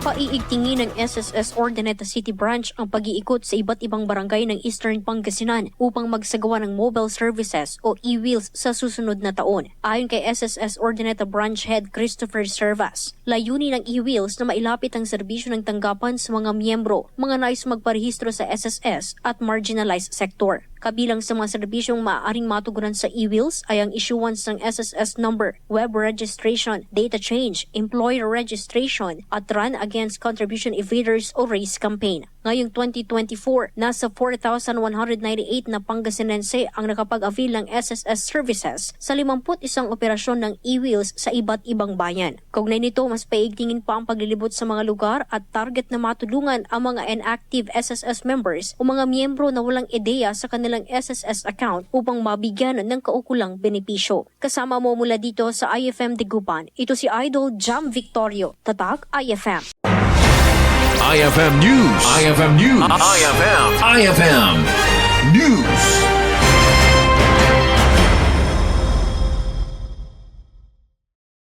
Paiigtingin ng SSS Ordineta City Branch ang pag-iikot sa iba't ibang barangay ng Eastern Pangasinan upang magsagawa ng mobile services o e-wheels sa susunod na taon. Ayon kay SSS Ordineta Branch Head Christopher Servas, layunin ng e-wheels na mailapit ang serbisyo ng tanggapan sa mga miyembro, mga nais magparehistro sa SSS at marginalized sector. Kabilang sa mga serbisyong maaaring matugunan sa e-wheels ay ang issuance ng SSS number, web registration, data change, employer registration at run against contribution evaders o race campaign. Ngayong 2024, nasa 4,198 na Pangasinense ang nakapag-avail ng SSS services sa 51 operasyon ng e-wheels sa iba't ibang bayan. Kaugnay nito, mas paigtingin pa ang paglilibot sa mga lugar at target na matulungan ang mga inactive SSS members o mga miyembro na walang ideya sa kanilang SSS account upang mabigyan ng kaukulang benepisyo. Kasama mo mula dito sa IFM Dagupan, ito si Idol Jam Victorio, Tatak IFM. IFM News. IFM News. IFM News.